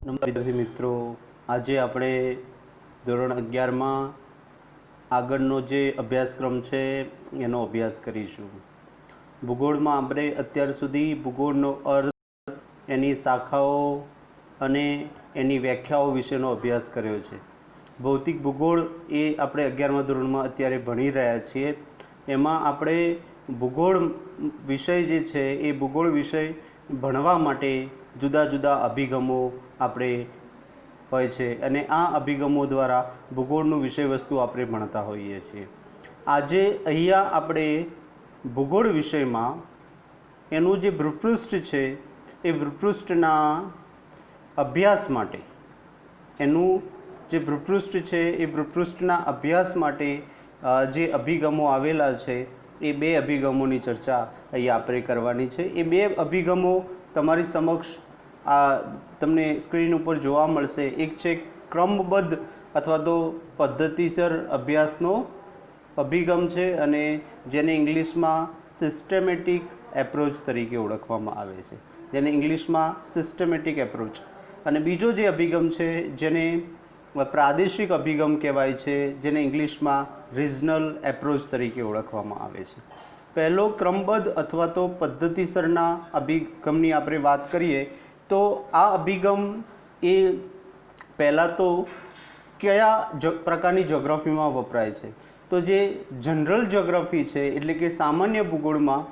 નમસ્કાર વિદ્યાર્થી મિત્રો, આજે આપણે ધોરણ 11માં આગળનો જે અભ્યાસક્રમ છે એનો અભ્યાસ કરીશું. ભૂગોળમાં આપણે અત્યાર સુધી ભૂગોળનો અર્થ, એની શાખાઓ અને એની વ્યાખ્યાઓ વિશેનો અભ્યાસ કર્યો છે. ભૌતિક ભૂગોળ એ આપણે 11મા ધોરણમાં અત્યારે ભણી રહ્યા છીએ. એમાં આપણે ભૂગોળ વિષય જે છે એ ભૂગોળ વિષય ભણવા માટે જુદા જુદા અભિગમો આપણે હોય છે અને આ અભિગમો દ્વારા ભૂગોળનું વિષય વસ્તુ આપણે ભણતા હોઈએ છીએ. આજે અહીંયા આપણે ભૂગોળ વિષયમાં એનું જે ભૂપૃષ્ઠ છે એ ભૂપૃષ્ઠના અભ્યાસ માટે, એનું જે ભૂપૃષ્ઠ છે એ ભૂપૃષ્ઠના અભ્યાસ માટે જે અભિગમો આવેલા છે એ બે અભિગમોની ચર્ચા અહીંયા આપણે કરવાની છે. એ બે અભિગમો તમારી સમક્ષ તમને સ્ક્રીન ઉપર જોવા મળશે. એક છે ક્રમબદ્ધ અથવા તો પદ્ધતિસર અભ્યાસનો અભિગમ છે અને જેને ઇંગ્લિશમાં સિસ્ટમેટિક એપ્રોચ તરીકે ઓળખવામાં આવે છે, જેને ઇંગ્લિશમાં સિસ્ટમેટિક એપ્રોચ. અને બીજો જે અભિગમ છે જેને પ્રાદેશિક અભિગમ કહેવાય છે, જેને ઇંગ્લિશમાં રિજનલ એપ્રોચ તરીકે ઓળખવામાં આવે છે. પહેલો ક્રમબદ્ધ અથવા તો પદ્ધતિસરના અભિગમની આપણે વાત કરીએ તો આ અભિગમ એ પહેલાં તો કયા પ્રકારની જ્યોગ્રાફીમાં વપરાય છે, તો જે જનરલ જ્યોગ્રાફી છે એટલે કે સામાન્ય ભૂગોળમાં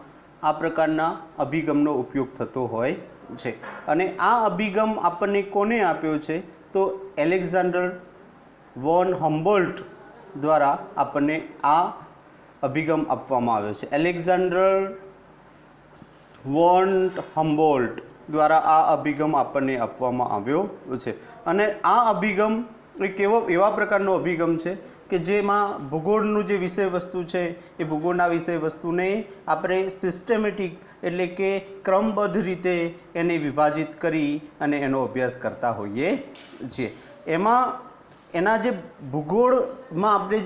આ પ્રકારના અભિગમનો ઉપયોગ થતો હોય છે. અને આ અભિગમ આપણને કોને આપ્યો છે તો એલેક્ઝાન્ડર વોન હમ્બોલ્ટ દ્વારા આપણને આ અભિગમ આપવામાં આવ્યો છે. એલેક્ઝાન્ડર વોન હમ્બોલ્ટ દ્વારા આ અભિગમ આપણને આપવામાં આવ્યો છે. અને આ અભિગમ એક એવા પ્રકારનો અભિગમ છે કે જેમાં ભૂગોળનું જે વિષય વસ્તુ છે એ ભૂગોળના વિષય વસ્તુને આપણે સિસ્ટમેટિક એટલે કે ક્રમબદ્ધ રીતે એને વિભાજિત કરી અને એનો અભ્યાસ કરતા હોઈએ છીએ. એમાં એના જે ભૂગોળમાં આપણે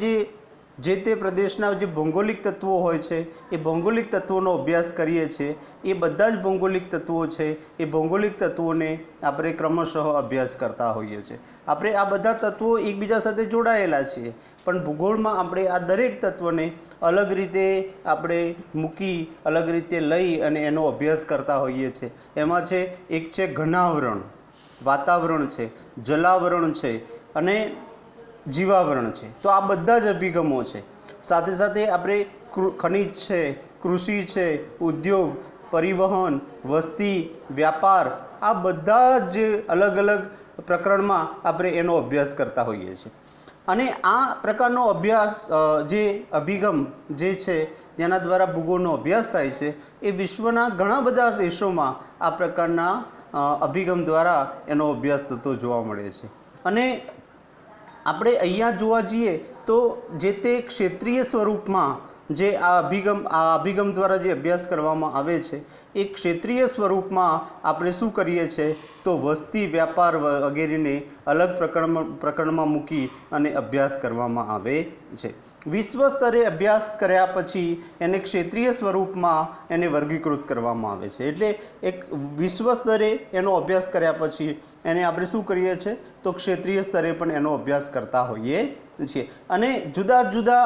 જે તે પ્રદેશના જે ભૌગોલિક તત્વો હોય છે એ ભૌગોલિક તત્વોનો અભ્યાસ કરીએ છીએ. એ બધા જ ભૌગોલિક તત્વો છે એ ભૌગોલિક તત્વોને આપણે ક્રમશઃ અભ્યાસ કરતા હોઈએ છીએ. આપણે આ બધા તત્વો એકબીજા સાથે જોડાયેલા છીએ, પણ ભૂગોળમાં આપણે આ દરેક તત્વને અલગ રીતે આપણે મૂકી, અલગ રીતે લઈ અને એનો અભ્યાસ કરતા હોઈએ છીએ. એમાં છે એક છે ઘનાવરણ, વાતાવરણ છે, જલાવરણ છે અને જીવાવરણ છે. તો આ બધા જ અભિગમો છે. સાથે સાથે આપણે ખનિજ છે, કૃષિ છે, ઉદ્યોગ, પરિવહન, વસ્તી, વ્યાપાર, આ બધા જ અલગ અલગ પ્રકરણમાં આપણે એનો અભ્યાસ કરતા હોઈએ છીએ. અને આ પ્રકારનો અભ્યાસ જે અભિગમ જે છે જેના દ્વારા ભૂગોળનો અભ્યાસ થાય છે એ વિશ્વના ઘણા બધા દેશોમાં આ પ્રકારના અભિગમ દ્વારા એનો અભ્યાસ થતો જોવા મળે છે. અને આપણે અહીંયા જોવા જઈએ તો જે તે ક્ષેત્રીય સ્વરૂપમાં જે આ અભિગમ દ્વારા જે અભ્યાસ કરવામાં આવે છે એ ક્ષેત્રીય સ્વરૂપમાં આપણે શું કરીએ છીએ તો વસ્તી, વ્યાપાર વગેરેને અલગ પ્રકરણમાં મૂકી અને અભ્યાસ કરવામાં આવે છે. વિશ્વ સ્તરે અભ્યાસ કર્યા પછી એને ક્ષેત્રીય સ્વરૂપમાં એને વર્ગીકૃત કરવામાં આવે છે. એટલે એક વિશ્વ સ્તરે એનો અભ્યાસ કર્યા પછી એને આપણે શું કરીએ છીએ તો ક્ષેત્રીય સ્તરે પણ એનો અભ્યાસ કરતા હોઈએ છીએ અને જુદા જુદા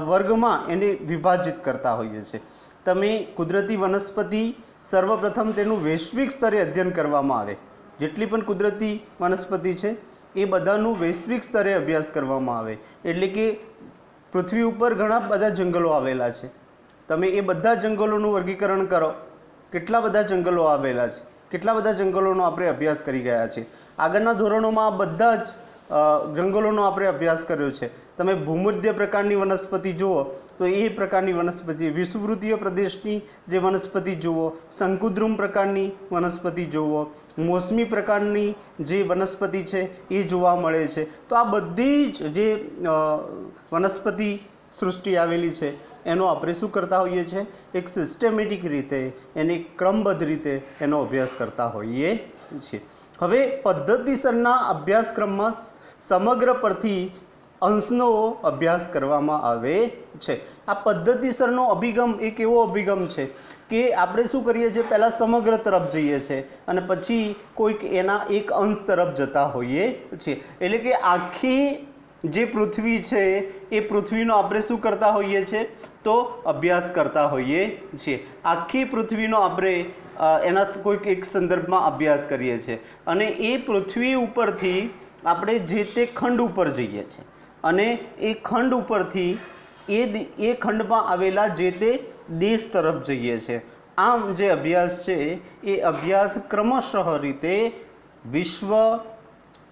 વર્ગમાં એને વિભાજિત કરતા હોઈએ છીએ. તમે કુદરતી વનસ્પતિ સર્વપ્રથમ તેનું વૈશ્વિક સ્તરે અધ્યયન કરવામાં આવે. જેટલી પણ કુદરતી વનસ્પતિ છે એ બધાનું વૈશ્વિક સ્તરે અભ્યાસ કરવામાં આવે. એટલે કે પૃથ્વી ઉપર ઘણા બધા જંગલો આવેલા છે. તમે એ બધા જંગલોનું વર્ગીકરણ કરો, કેટલા બધા જંગલો આવેલા છે, કેટલા બધા જંગલોનો આપણે અભ્યાસ કરી ગયા છે. આગળના ધોરણોમાં આ બધા જ જંગલોનો આપણે અભ્યાસ કર્યો છે. તમે ભૂમધ્ય પ્રકારની વનસ્પતિ જુઓ તો એ પ્રકારની વનસ્પતિ, વિષુવવૃત્તીય પ્રદેશની જે વનસ્પતિ જુઓ, શંકુદ્રુમ પ્રકારની વનસ્પતિ જુઓ, મોસમી પ્રકારની જે વનસ્પતિ છે એ જોવા મળે છે. તો આ બધી જ જે વનસ્પતિ સૃષ્ટિ આવેલી છે એનો આપણે શું કરતા હોઈએ છીએ એક સિસ્ટમેટિક રીતે, એને ક્રમબદ્ધ રીતે એનો અભ્યાસ કરતા હોઈએ છીએ. હવે પદ્ધતિસરના અભ્યાસક્રમમાં સમગ્ર પરથી અંશનો અભ્યાસ કરવામાં આવે છે। આ પદ્ધતિસરનો અભિગમ એક એવો અભિગમ છે કે આપણે શું કરીએ છીએ, પહેલાં સમગ્ર તરફ જઈએ છીએ અને પછી કોઈક એના એક અંશ તરફ જતા હોઈએ છીએ। એટલે કે આખી જે પૃથ્વી છે એ પૃથ્વીનો આપણે શું કરતા હોઈએ છીએ તો અભ્યાસ કરતા હોઈએ છીએ। આખી પૃથ્વીનો આપણે એના કોઈક એક સંદર્ભમાં અભ્યાસ કરીએ છીએ અને એ પૃથ્વી ઉપરથી આપણે જે તે ખંડ ઉપર જઈએ છીએ અને એ ખંડ ઉપરથી એ ખંડમાં આવેલા જે તે દેશ તરફ જઈએ છીએ। આમ જે અભ્યાસ છે એ અભ્યાસ ક્રમશઃ રીતે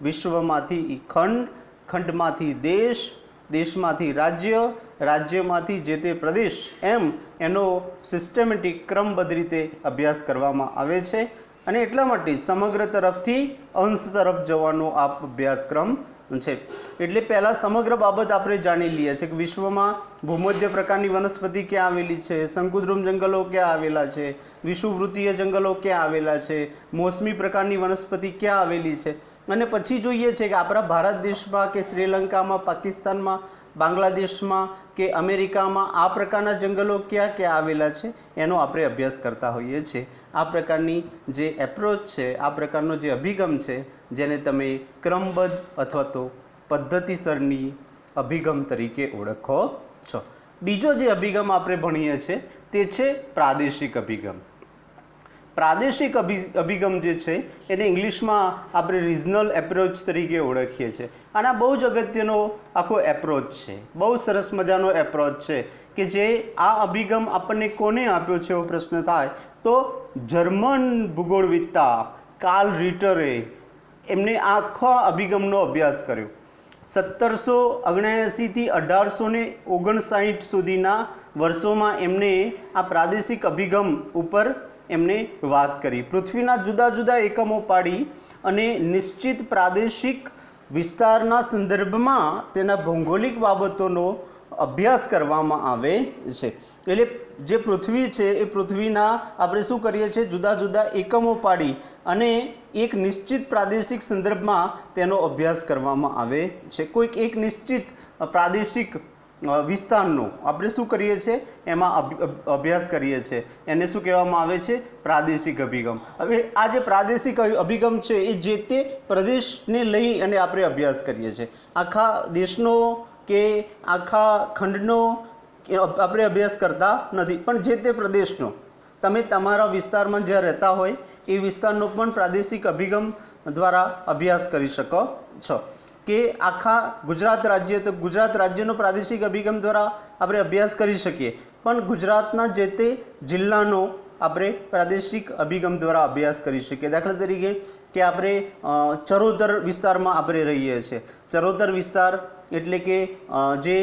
વિશ્વમાંથી ખંડ, ખંડમાંથી દેશ, દેશમાંથી રાજ્ય, રાજ્યમાંથી જે તે પ્રદેશ, એમ એનો સિસ્ટમેટિક ક્રમબદ્ધ રીતે અભ્યાસ કરવામાં આવે છે અને એટલા માટે સમગ્ર તરફથી અંશ તરફ જવાનો આ અભ્યાસક્રમ છે। એટલે પહેલાં સમગ્ર બાબત આપણે જાણી લઈએ છીએ કે વિશ્વમાં ભૂમધ્ય પ્રકારની વનસ્પતિ ક્યાં આવેલી છે, શંકુદ્રુમ જંગલો ક્યાં આવેલા છે, વિષુવવૃત્તીય જંગલો ક્યાં આવેલા છે, મોસમી પ્રકારની વનસ્પતિ ક્યાં આવેલી છે અને પછી જોઈએ છે કે આપણા ભારત દેશમાં કે શ્રીલંકામાં, પાકિસ્તાનમાં, બાંગ્લાદેશમાં કે અમેરિકામાં આ પ્રકારના જંગલો ક્યાં ક્યાં આવેલા છે એનો આપણે અભ્યાસ કરતા હોઈએ છીએ। આ પ્રકારની જે એપ્રોચ છે, આ પ્રકારનો જે અભિગમ છે જેને તમે ક્રમબદ્ધ અથવા તો પદ્ધતિસરની અભિગમ તરીકે ઓળખો છો। બીજો જે અભિગમ આપણે ભણીએ છીએ તે છે પ્રાદેશિક અભિગમ। પ્રાદેશિક અભિગમ જે છે એને ઇંગ્લિશમાં આપણે રિજનલ એપ્રોચ તરીકે ઓળખીએ છીએ। આના બહુ જ અગત્યનો આખો એપ્રોચ છે, બહુ સરસ મજાનો એપ્રોચ છે કે જે આ અભિગમ આપણને કોને આપ્યો છે એવો પ્રશ્ન થાય તો જર્મન ભૂગોળવિદતા કાર્લ રિટરે એમને આખા અભિગમનો અભ્યાસ કર્યો। 1779 થી 1859 સુધીના વર્ષોમાં એમને આ પ્રાદેશિક અભિગમ ઉપર એમને વાત કરી। પૃથ્વીના જુદા જુદા એકમો પાડી અને નિશ્ચિત પ્રાદેશિક વિસ્તારના સંદર્ભમાં તેના ભૌગોલિક બાબતોનો અભ્યાસ કરવામાં આવે છે। એટલે જે પૃથ્વી છે એ પૃથ્વીના આપણે શું કરીએ છીએ, જુદા જુદા એકમો પાડી અને એક નિશ્ચિત પ્રાદેશિક સંદર્ભમાં તેનો અભ્યાસ કરવામાં આવે છે। કોઈક એક નિશ્ચિત પ્રાદેશિક વિસ્તારનો આપણે શું કરીએ છીએ એમાં અભ્યાસ કરીએ છીએ, એને શું કહેવામાં આવે છે પ્રાદેશિક અભિગમ। હવે આ જે પ્રાદેશિક અભિગમ છે એ જે તે પ્રદેશને લઈ અને આપણે અભ્યાસ કરીએ છીએ। આખા દેશનો કે આખા ખંડનો આપણે અભ્યાસ કરતા નથી, પણ જે તે પ્રદેશનો તમે તમારા વિસ્તારમાં જ્યાં રહેતા હોય એ વિસ્તારનો પણ પ્રાદેશિક અભિગમ દ્વારા અભ્યાસ કરી શકો છો। કે આખા ગુજરાત રાજ્ય તો ગુજરાત રાજ્યનો પ્રાદેશિક અભિગમ દ્વારા આપણે અભ્યાસ કરી શકીએ, પણ ગુજરાતના જે તે જિલ્લાનો આપણે પ્રાદેશિક અભિગમ દ્વારા અભ્યાસ કરી શકીએ। દાખલા તરીકે કે આપણે ચરોતર વિસ્તારમાં આપણે રહીએ છીએ। ચરોતર વિસ્તાર એટલે કે જે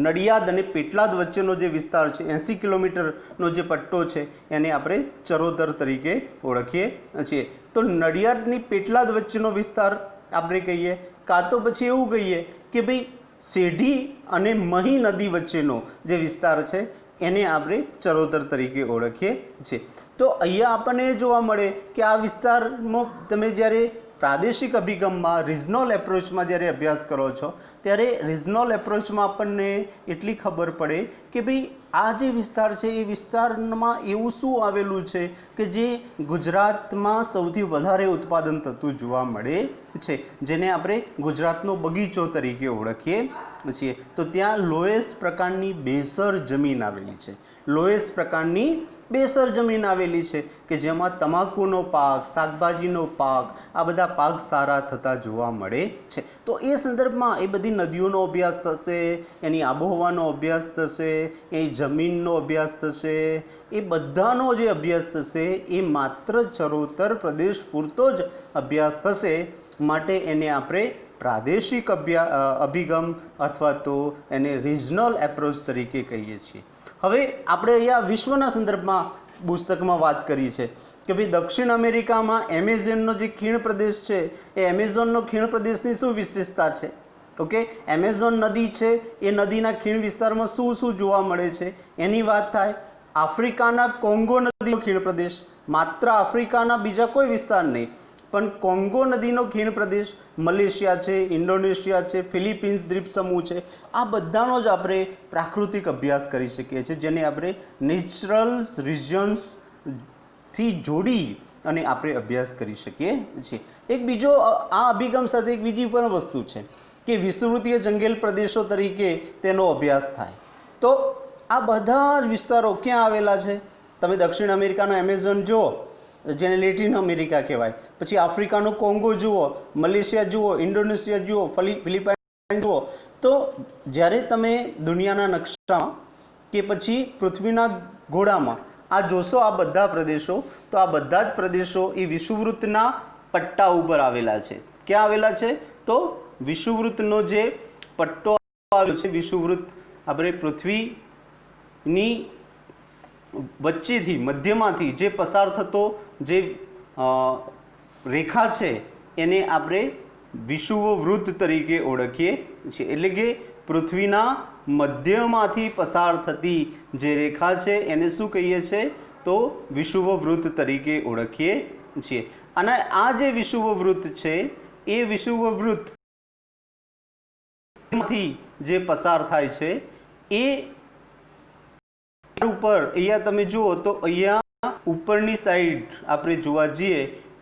નડિયાદ અને પેટલાદ વચ્ચેનો જે વિસ્તાર છે, 80 કિલોમીટરનો જે પટ્ટો છે એને આપણે ચરોતર તરીકે ઓળખીએ છીએ। તો નડિયાદની પેટલાદ વચ્ચેનો વિસ્તાર આપણે કહીએ, કાં તો પછી એવું કહીએ કે ભાઈ સેઢી અને મહી નદી વચ્ચેનો જે વિસ્તાર છે એને આપણે ચરોતર તરીકે ઓળખીએ છીએ। તો અહીંયા આપણને એ જોવા મળે કે આ વિસ્તારમાં તમે જ્યારે પ્રાદેશિક અભિગમમાં રિજનલ એપ્રોચમાં જ્યારે અભ્યાસ કરો છો ત્યારે રિજનલ એપ્રોચમાં આપણને એટલી ખબર પડે કે ભાઈ આ જે વિસ્તાર છે એ વિસ્તારમાં એવું શું આવેલું છે કે જે ગુજરાતમાં સૌથી વધારે ઉત્પાદન થતું જોવા મળે છે, જેને આપણે ગુજરાતનો બગીચો તરીકે ઓળખીએ છીએ। તો ત્યાં લોએસ પ્રકારની બેસર જમીન આવેલી છે, લોએસ પ્રકારની બેસર જમીન આવેલી છે કે જેમાં તમાકુનો પાક, શાકભાજીનો પાક, આ બધા પાક સારા થતા જોવા મળે છે। તો એ સંદર્ભમાં એ બધી નદીઓનો અભ્યાસ થશે, એની આબોહવાનો અભ્યાસ થશે, એ જમીનનો અભ્યાસ થશે, એ બધાનો જે અભ્યાસ થશે એ માત્ર ચરોતર પ્રદેશ પૂરતો જ અભ્યાસ થશે, માટે એને આપણે પ્રાદેશિક અભિગમ અથવા તો એને રિજનલ એપ્રોચ તરીકે કહીએ છીએ। હવે આપણે અહીંયા વિશ્વના સંદર્ભમાં પુસ્તકમાં વાત કરી છે કે ભાઈ દક્ષિણ અમેરિકામાં એમેઝોનનો જે ખીણ પ્રદેશ છે એ એમેઝોનનો ખીણ પ્રદેશની શું વિશેષતા છે? ઓકે, એમેઝોન નદી છે એ નદીના ખીણ વિસ્તારમાં શું શું જોવા મળે છે એની વાત થાય। આફ્રિકાના કોંગો નદીનો ખીણ પ્રદેશ, માત્ર આફ્રિકાના બીજા કોઈ વિસ્તાર નહીં, પણ કોંગો નદીનો ખીણ પ્રદેશ, મલેશિયા છે, ઇન્ડોનેશિયા છે, ફિલિપિન્સ દ્વીપ સમૂહ છે, આ બધાનો જ આપણે પ્રાકૃતિક અભ્યાસ કરી શકીએ છીએ, જેને આપણે નેચરલ રિજન્સથી જોડી અને આપણે અભ્યાસ કરી શકીએ છીએ. એક બીજો આ અભિગમ સાથે એક બીજી પણ વસ્તુ છે કે વિષુવવૃત્તીય જંગલ પ્રદેશો તરીકે તેનો અભ્યાસ થાય. તો આ બધા જ વિસ્તારો ક્યાં આવેલા છે? તમે દક્ષિણ અમેરિકાનો એમેઝોન જુઓ, જેને લેટિન અમેરિકા કહેવાય, પછી આફ્રિકાનો કોંગો જુઓ, મલેશિયા જુઓ, ઇન્ડોનેશિયા જુઓ, ફિલિપાઇન્સ જુઓ. તો જ્યારે તમે દુનિયાના નકશામાં કે પછી પૃથ્વીના ગોળામાં આ જોશો, આ બધા પ્રદેશો, તો આ બધા જ પ્રદેશો એ વિષુવવૃત્તના પટ્ટા ઉપર આવેલા છે. ક્યાં આવેલા છે? તો વિષુવવૃત્તનો જે પટ્ટો આવેલો છે, વિષુવવૃત્ત આપણે પૃથ્વીની વચ્ચેથી મધ્યમાંથી જે પસાર થતો જે રેખા છે એને આપણે વિષુવવૃત્ત તરીકે ઓળખીએ છીએ. એટલે કે પૃથ્વીના મધ્યમાંથી પસાર થતી જે રેખા છે એને શું કહીએ છીએ? તો વિષુવવૃત્ત તરીકે ઓળખીએ છીએ. અને આ જે વિષુવવૃત્ત છે એ વિષુવવૃત્તમાંથી જે પસાર થાય છે એ ઉપર અહીંયા તમે જુઓ તો અહીંયા ઉપરની સાઈડ આપણે જોવા જઈએ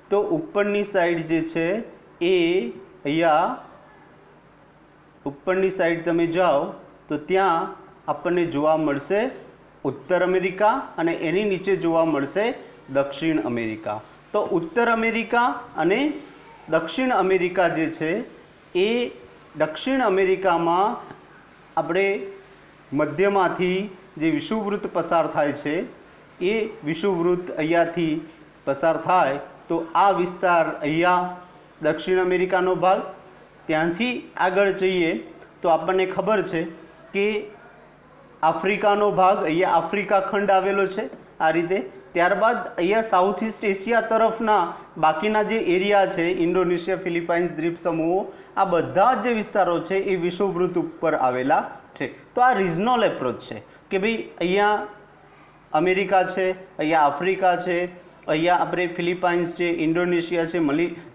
તો ઉપરની સાઈડ જે છે એ અહીંયા ઉપરની સાઈડ તમે જાઓ તો ત્યાં આપણને જોવા મળશે ઉત્તર અમેરિકા અને એની નીચે જોવા મળશે દક્ષિણ અમેરિકા. તો ઉત્તર અમેરિકા અને દક્ષિણ અમેરિકા જે છે એ દક્ષિણ અમેરિકામાં આપણે મધ્યમાંથી જે વિષુવવૃત્ત પસાર થાય છે એ વિષુવવૃત્ત અહીંયાથી પસાર થાય તો આ વિસ્તાર અહીંયા દક્ષિણ અમેરિકાનો ભાગ. ત્યાંથી આગળ જઈએ તો આપણને ખબર છે કે આફ્રિકાનો ભાગ, અહીંયા આફ્રિકા ખંડ આવેલો છે આ રીતે. ત્યારબાદ અહીંયા સાઉથ ઇસ્ટ એશિયા તરફના બાકીના જે એરિયા છે, ઇન્ડોનેશિયા, ફિલિપાઇન્સ દ્વીપ સમૂહો, આ બધા જ જે વિસ્તારો છે એ વિષુવવૃત્ત ઉપર આવેલા છે. તો આ રિજનલ એપ્રોચ છે કે ભાઈ અહીંયા અમેરિકા છે, અહીંયા આફ્રિકા છે, અહીંયા આપણે ફિલિપાઇન્સ છે, ઇન્ડોનેશિયા છે,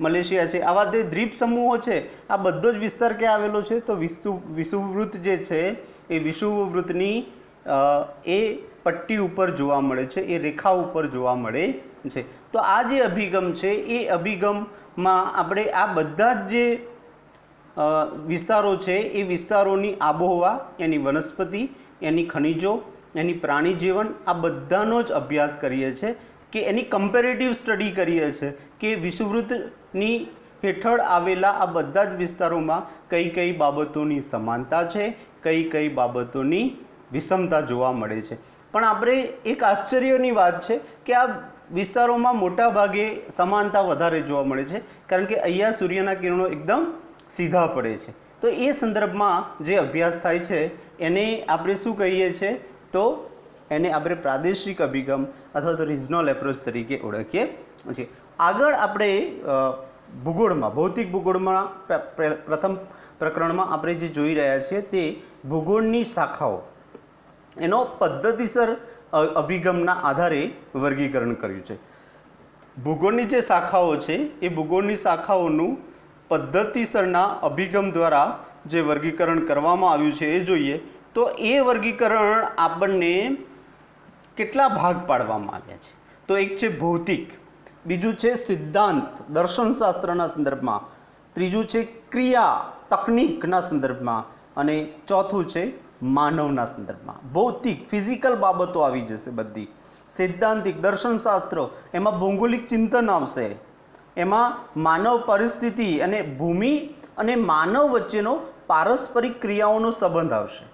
મલેશિયા છે, આવા જે દ્વીપ સમૂહો છે, આ બધો જ વિસ્તાર ક્યાં આવેલો છે? તો વિષુવવૃત્ત જે છે એ વિષુવવૃત્તની એ પટ્ટી ઉપર જોવા મળે છે, એ રેખા ઉપર જોવા મળે છે. તો આ જે અભિગમ છે એ અભિગમમાં આપણે આ બધા જ જે વિસ્તારો છે એ વિસ્તારોની આબોહવા, એની વનસ્પતિ, એની ખનિજો, એની પ્રાણી જીવન, આ બધાનો જ અભ્યાસ કરીએ છીએ કે એની કમ્પેરેટિવ સ્ટડી કરીએ છીએ કે વિષુવવૃત્તની હેઠળ આવેલા આ બધા જ વિસ્તારોમાં કઈ કઈ બાબતોની સમાનતા છે, કઈ કઈ બાબતોની વિષમતા જોવા મળે છે. પણ આપણે એક આશ્ચર્યની વાત છે કે આ વિસ્તારોમાં મોટા ભાગે સમાનતા વધારે જોવા મળે છે, કારણ કે અહીંયા સૂર્યના કિરણો એકદમ સીધા પડે છે. તો એ સંદર્ભમાં જે અભ્યાસ થાય છે એને આપણે શું કહીએ છીએ? તો એને આપણે પ્રાદેશિક અભિગમ અથવા તો રિજનલ એપ્રોચ તરીકે ઓળખીએ છીએ. આગળ આપણે ભૂગોળમાં, ભૌતિક ભૂગોળમાં પ્રથમ પ્રકરણમાં આપણે જે જોઈ રહ્યા છીએ તે ભૂગોળની શાખાઓ, એનો પદ્ધતિસર અભિગમના આધારે વર્ગીકરણ કર્યું છે. ભૂગોળની જે શાખાઓ છે એ ભૂગોળની શાખાઓનું પદ્ધતિસરના અભિગમ દ્વારા જે વર્ગીકરણ કરવામાં આવ્યું છે એ જોઈએ તો એ વર્ગીકરણ આપણને કેટલા ભાગ પાડવામાં આવ્યા છે? તો એક છે ભૌતિક, બીજું છે સિદ્ધાંત દર્શનશાસ્ત્રના સંદર્ભમાં, ત્રીજું છે ક્રિયા તકનિકના સંદર્ભમાં અને ચોથું છે માનવના સંદર્ભમાં. ભૌતિક ફિઝિકલ બાબતો આવી જશે બધી, સિદ્ધાંતિક દર્શનશાસ્ત્ર, એમાં ભૌગોલિક ચિંતન આવશે, એમાં માનવ પરિસ્થિતિ અને ભૂમિ અને માનવ વચ્ચેનો પારસ્પરિક ક્રિયાઓનો સંબંધ આવશે.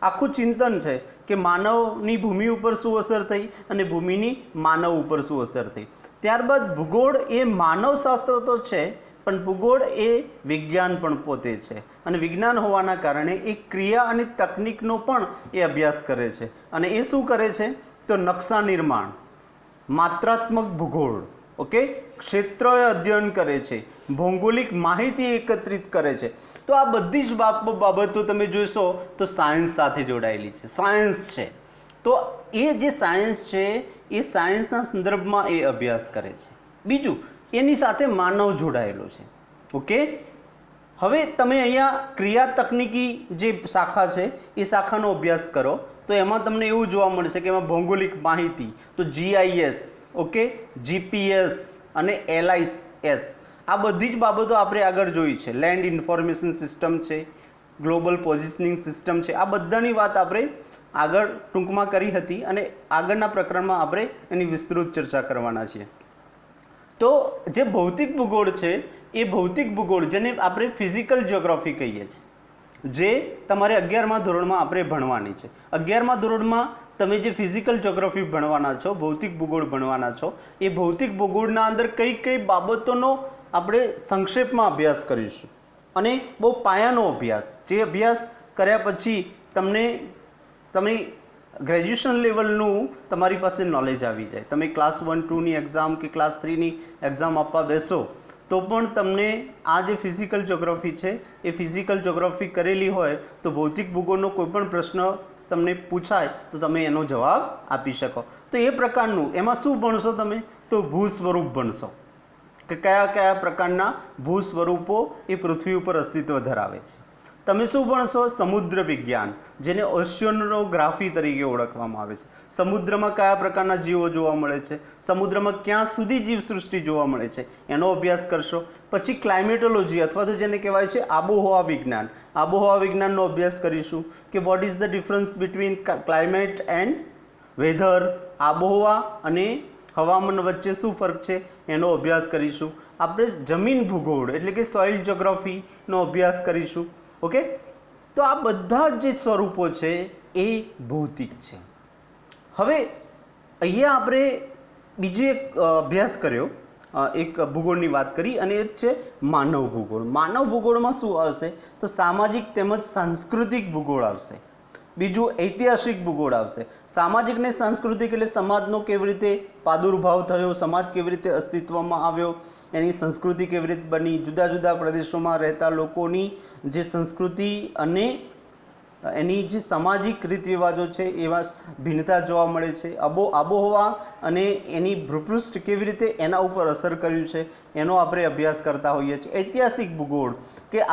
આખું ચિંતન છે કે માનવની ભૂમિ ઉપર શું અસર થઈ અને ભૂમિની માનવ ઉપર શું અસર થઈ. ત્યારબાદ ભૂગોળ એ માનવશાસ્ત્ર તો છે પણ ભૂગોળ એ વિજ્ઞાન પણ પોતે છે અને વિજ્ઞાન હોવાના કારણે એ ક્રિયા અને તકનિકનો પણ એ અભ્યાસ કરે છે. અને એ શું કરે છે? તો નકશા નિર્માણ, માત્રાત્મક ભૂગોળ, ઓકે, ક્ષેત્રોએ અધ્યયન કરે છે, ભૌગોલિક માહિતી એકત્રિત કરે છે. તો આ બધી જ બાબતો તમે જોશો તો સાયન્સ સાથે જોડાયેલી છે, સાયન્સ છે. તો એ જે સાયન્સ છે એ સાયન્સના સંદર્ભમાં એ અભ્યાસ કરે છે. બીજું એની સાથે માનવ જોડાયેલો છે. ઓકે, હવે તમે અહીંયા ક્રિયા તકનીકી જે શાખા છે એ શાખાનો અભ્યાસ કરો તો એમાં તમને એવું જોવા મળશે કે એમાં ભૌગોલિક માહિતી તો GIS, ઓકે, GPS અને LIS આ બધી જ બાબતો આપણે આગળ જોઈ છે. લેન્ડ ઇન્ફોર્મેશન સિસ્ટમ છે, ગ્લોબલ પોઝિશનિંગ સિસ્ટમ છે, આ બધાની વાત આપણે આગળ ટૂંકમાં કરી હતી અને આગળના પ્રકરણમાં આપણે એની વિસ્તૃત ચર્ચા કરવાના છીએ. તો જે ભૌતિક ભૂગોળ છે એ ભૌતિક ભૂગોળ જેને આપણે ફિઝિકલ જ્યોગ્રાફી કહીએ છીએ, જે તમારે 11મા ધોરણમાં આપણે ભણવાની છે. 11મા ધોરણમાં તમે જે ફિઝિકલ જ્યોગ્રાફી ભણવાના છો, ભૌતિક ભૂગોળ ભણવાના છો, એ ભૌતિક ભૂગોળના અંદર કઈ કઈ બાબતોનો આપણે સંક્ષેપમાં અભ્યાસ કરીશું અને બહુ પાયાનો અભ્યાસ, જે અભ્યાસ કર્યા પછી તમે ગ્રેજ્યુએશન લેવલનું તમારી પાસે નોલેજ આવી જાય. તમે ક્લાસ 1, 2ની એક્ઝામ કે ક્લાસ 3ની એક્ઝામ આપવા બેસો તો પણ તમને આ જે ફિઝિકલ જ્યોગ્રાફી છે એ ફિઝિકલ જ્યોગ્રાફી કરેલી હોય તો ભૌતિક ભૂગોળનો કોઈ પણ પ્રશ્ન તમને પૂછાય તો તમે એનો જવાબ આપી શકો. તો એ પ્રકારનું એમાં શું ભણશો તમે? તો ભૂ સ્વરૂપ ભણશો કે કયા કયા પ્રકારના ભૂ સ્વરૂપો એ પૃથ્વી ઉપર અસ્તિત્વ ધરાવે છે. તમે શું ભણશો? સમુદ્ર વિજ્ઞાન, જેને ઓશિયનોગ્રાફી તરીકે ઓળખવામાં આવે છે. સમુદ્રમાં કયા પ્રકારના જીવો જોવા મળે છે, સમુદ્રમાં ક્યાં સુધી જીવસૃષ્ટિ જોવા મળે છે, એનો અભ્યાસ કરશો. પછી ક્લાઇમેટોલોજી અથવા તો જેને કહેવાય છે આબોહવા વિજ્ઞાન, આબોહવા વિજ્ઞાનનો અભ્યાસ કરીશું કે what is the difference between climate and weather, આબોહવા અને હવામાન વચ્ચે શું ફરક છે એનો અભ્યાસ કરીશું. આપણે જમીન ભૂગોળ એટલે કે સોઇલ જ્યોગ્રાફીનો અભ્યાસ કરીશું. ઓકે, તો આ બધા જે સ્વરૂપો છે એ ભૌતિક છે. હવે અહીંયા આપણે બીજો એક અભ્યાસ કર્યો, એક ભૂગોળની વાત કરી અને એ જ છે માનવ ભૂગોળ. માનવ ભૂગોળમાં શું આવશે? તો સામાજિક તેમજ સાંસ્કૃતિક ભૂગોળ આવશે. બીજું ઐતિહાસિક ભૂગોળ આવશે. સામાજિક ને સાંસ્કૃતિક એટલે સમાજનો કેવી રીતે પ્રાદુર્ભાવ થયો, સમાજ કેવી રીતે અસ્તિત્વમાં આવ્યો, એની સંસ્કૃતિ કેવી રીતે બની, જુદા જુદા પ્રદેશોમાં રહેતા લોકોની જે સંસ્કૃતિ અને એની જે સામાજિક રીત રિવાજો છે એવા ભિન્નતા જોવા મળે છે. આબોહવા અને એની ભૂપૃષ્ઠ કેવી રીતે એના ઉપર અસર કર્યું છે એનો આપણે અભ્યાસ કરતા હોઈએ છીએ. ઐતિહાસિક ભૂગોળ કે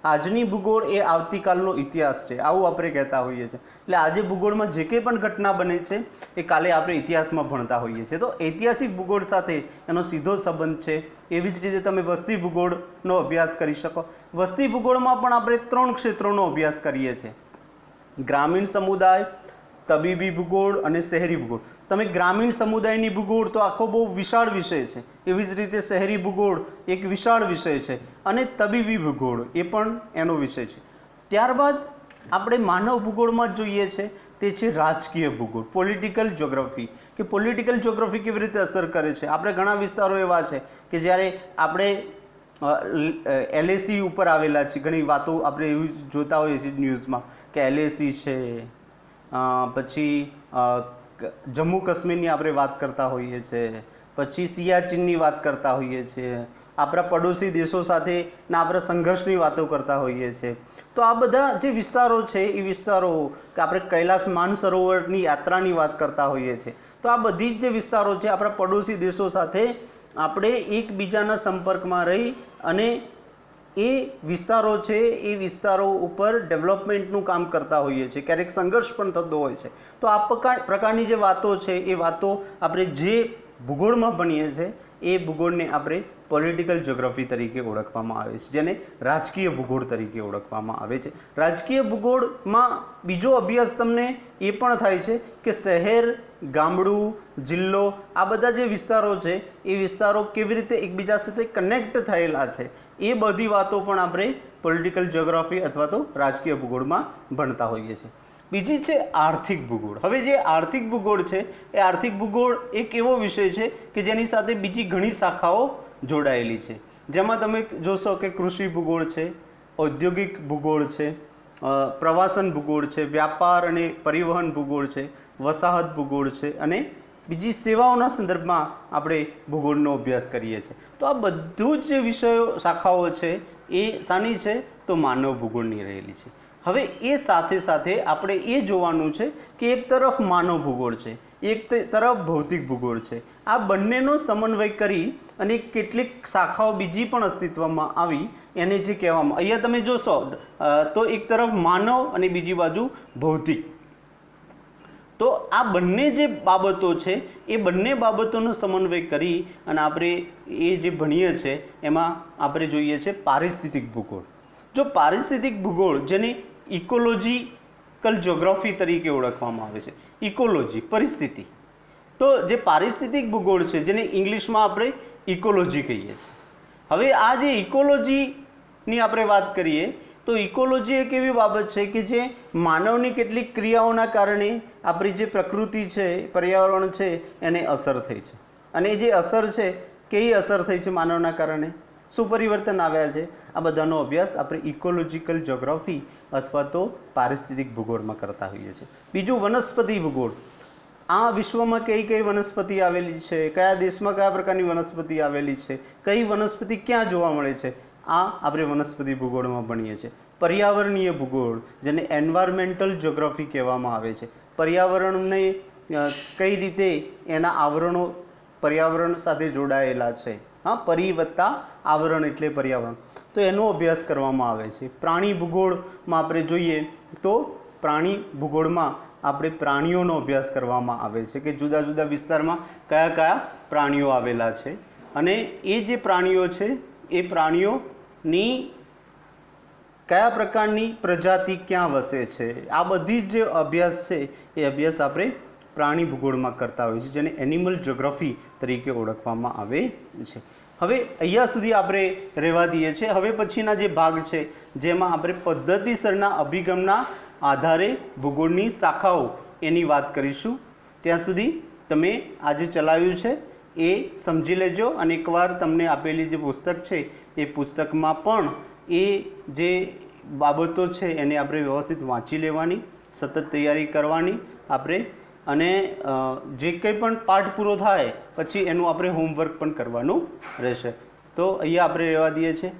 આજની ભૂગોળ એ આવતીકાલનો ઇતિહાસ છે, આવું આપણે કહેતા હોઈએ છીએ. એટલે આજે ભૂગોળમાં જે કંઈ પણ ઘટના બને છે એ કાલે આપણે ઇતિહાસમાં ભણતા હોઈએ છીએ. તો ઐતિહાસિક ભૂગોળ સાથે એનો સીધો સંબંધ છે. એવી જ રીતે તમે વસ્તી ભૂગોળનો અભ્યાસ કરી શકો. વસ્તી ભૂગોળમાં પણ આપણે 3 ક્ષેત્રોનો અભ્યાસ કરીએ છીએ: ગ્રામીણ સમુદાય, તબીબી ભૂગોળ અને શહેરી ભૂગોળ. તમે ગ્રામીણ સમુદાયની ભૂગોળ તો આખો બહુ વિશાળ વિષય છે, એવી જ રીતે શહેરી ભૂગોળ એક વિશાળ વિષય છે અને તબીબી ભૂગોળ એ પણ એનો વિષય છે. ત્યારબાદ આપણે માનવ ભૂગોળમાં જ જોઈએ છે તે છે રાજકીય ભૂગોળ, પોલિટિકલ જ્યોગ્રાફી, કે પોલિટિકલ જ્યોગ્રાફી કેવી રીતે અસર કરે છે. આપણે ઘણા વિસ્તારો એવા છે કે જ્યારે આપણે LAC ઉપર આવેલા છે, ઘણી વાતો આપણે એવી જોતા હોઈએ છીએ ન્યૂઝમાં કે LAC છે, પછી જમ્મુ કાશ્મીરની આપણે વાત કરતા હોઈએ છીએ, પછી સિયાચીનની વાત કરતા હોઈએ છીએ, આપણા પડોશી દેશો સાથેના આપણા સંઘર્ષની વાતો કરતા હોઈએ છીએ. તો આ બધા જે વિસ્તારો છે એ વિસ્તારો કે આપણે કૈલાસ માનસરોવરની યાત્રાની વાત કરતા હોઈએ છીએ. તો આ બધી જ જે વિસ્તારો છે આપણા પડોશી દેશો સાથે આપણે એકબીજાના સંપર્કમાં રહી અને એ વિસ્તારો છે એ વિસ્તારો ઉપર ડેવલપમેન્ટનું કામ કરતા હોઈએ છીએ. ક્યારેક સંઘર્ષ પણ થતો હોય છે. તો આ પ્રકારની જે વાતો છે એ વાતો આપણે જે ભૂગોળમાં ભણીએ છીએ એ ભૂગોળને આપણે પોલિટિકલ જ્યોગ્રાફી તરીકે ઓળખવામાં આવે છે, જેને રાજકીય ભૂગોળ તરીકે ઓળખવામાં આવે છે. રાજકીય ભૂગોળમાં બીજો અભ્યાસ તમને એ પણ થાય છે કે શહેર, ગામડું, જિલ્લો, આ બધા જે વિસ્તારો છે એ વિસ્તારો કેવી રીતે એકબીજા સાથે કનેક્ટ થયેલા છે એ બધી વાતો પણ આપણે પોલિટિકલ જ્યોગ્રાફી અથવા તો રાજકીય ભૂગોળમાં ભણતા હોઈએ છીએ. બીજી છે આર્થિક ભૂગોળ. હવે જે આર્થિક ભૂગોળ છે એ આર્થિક ભૂગોળ એક એવો વિષય છે કે જેની સાથે બીજી ઘણી શાખાઓ જોડાયેલી છે. જેમાં તમે જોશો કે કૃષિ ભૂગોળ છે, ઔદ્યોગિક ભૂગોળ છે, પ્રવાસન ભૂગોળ છે, વ્યાપાર અને પરિવહન ભૂગોળ છે, વસાહત ભૂગોળ છે અને બીજી સેવાઓના સંદર્ભમાં આપણે ભૂગોળનો અભ્યાસ કરીએ છીએ. તો આ બધું જ વિષયો શાખાઓ છે એ શાની છે? તો માનવ ભૂગોળની રહેલી છે. હવે એ સાથે સાથે આપણે એ જોવાનું છે કે એક તરફ માનવ ભૂગોળ છે, એક તરફ ભૌતિક ભૂગોળ છે. આ બંનેનો સમન્વય કરી અને કેટલીક શાખાઓ બીજી પણ અસ્તિત્વમાં આવી, એને જે કહેવામાં, અહીંયા તમે જોશો તો એક તરફ માનવ અને બીજી બાજુ ભૌતિક. તો આ બંને જે બાબતો છે એ બંને બાબતોનો સમન્વય કરી અને આપણે એ જે ભણીએ છીએ એમાં આપણે જોઈએ છે પારિસ્થિતિક ભૂગોળ. જો પારિસ્થિતિક ભૂગોળ, જેને ઇકોલોજીકલ જ્યોગ્રાફી તરીકે ઓળખવામાં આવે છે, ઇકોલોજી પરિસ્થિતિ, તો જે પારિસ્થિતિક ભૂગોળ છે જેને ઇંગ્લિશમાં આપણે ઇકોલોજી કહીએ છીએ. હવે આ જે ઇકોલોજીની આપણે વાત કરીએ તો ઇકોલોજી એક એવી બાબત છે કે જે માનવની કેટલીક ક્રિયાઓના કારણે આપણી જે પ્રકૃતિ છે, પર્યાવરણ છે, એને અસર થઈ છે. અને એ જે અસર છે, કેવી અસર થઈ છે માનવના કારણે, શું પરિવર્તન આવ્યા છે, આ બધાનો અભ્યાસ આપણે ઇકોલોજીકલ જ્યોગ્રાફી અથવા તો પારિસ્થિતિક ભૂગોળમાં કરતા હોઈએ છીએ. બીજું વનસ્પતિ ભૂગોળ. આ વિશ્વમાં કઈ કઈ વનસ્પતિ આવેલી છે, કયા દેશમાં કયા પ્રકારની વનસ્પતિ આવેલી છે, કઈ વનસ્પતિ ક્યાં જોવા મળે છે, આ આપણે વનસ્પતિ ભૂગોળમાં ભણીએ છીએ. પર્યાવરણીય ભૂગોળ, જેને એન્વાયરમેન્ટલ જ્યોગ્રાફી કહેવામાં આવે છે. પર્યાવરણને કઈ રીતે એના આવરણો પર્યાવરણ સાથે જોડાયેલા છે. હા, પરિ વત્તા આવરણ એટલે પર્યાવરણ, તો એનો અભ્યાસ કરવામાં આવે છે. પ્રાણી ભૂગોળમાં આપણે જોઈએ તો પ્રાણી ભૂગોળમાં આપણે પ્રાણીઓનો અભ્યાસ કરવામાં આવે છે કે જુદા જુદા વિસ્તારમાં કયા કયા પ્રાણીઓ આવેલા છે અને એ જે પ્રાણીઓ છે એ પ્રાણીઓની કયા પ્રકારની પ્રજાતિ ક્યાં વસે છે, આ બધી જ જે અભ્યાસ છે એ અભ્યાસ આપણે પ્રાણી ભૂગોળમાં કરતા હોઈએ છીએ, જેને એનિમલ જ્યોગ્રાફી તરીકે ઓળખવામાં આવે છે. હવે અહીંયા સુધી આપણે રહેવા દઈએ છીએ. હવે પછીના જે ભાગ છે જેમાં આપણે પદ્ધતિસરના અભિગમના આધારે ભૂગોળની શાખાઓ એની વાત કરીશું. ત્યાં સુધી તમે આજે ચલાવ્યું છે એ સમજી લેજો અને એકવાર તમને આપેલી જે પુસ્તક છે એ પુસ્તકમાં પણ એ જે બાબતો છે એને આપણે વ્યવસ્થિત વાંચી લેવાની, સતત તૈયારી કરવાની આપણે, અને જે કંઈ પણ પાઠ પૂરો થાય પછી એનું આપણે હોમવર્ક પણ કરવાનું રહેશે. તો અહીંયા આપણે રહેવા દઈએ છીએ.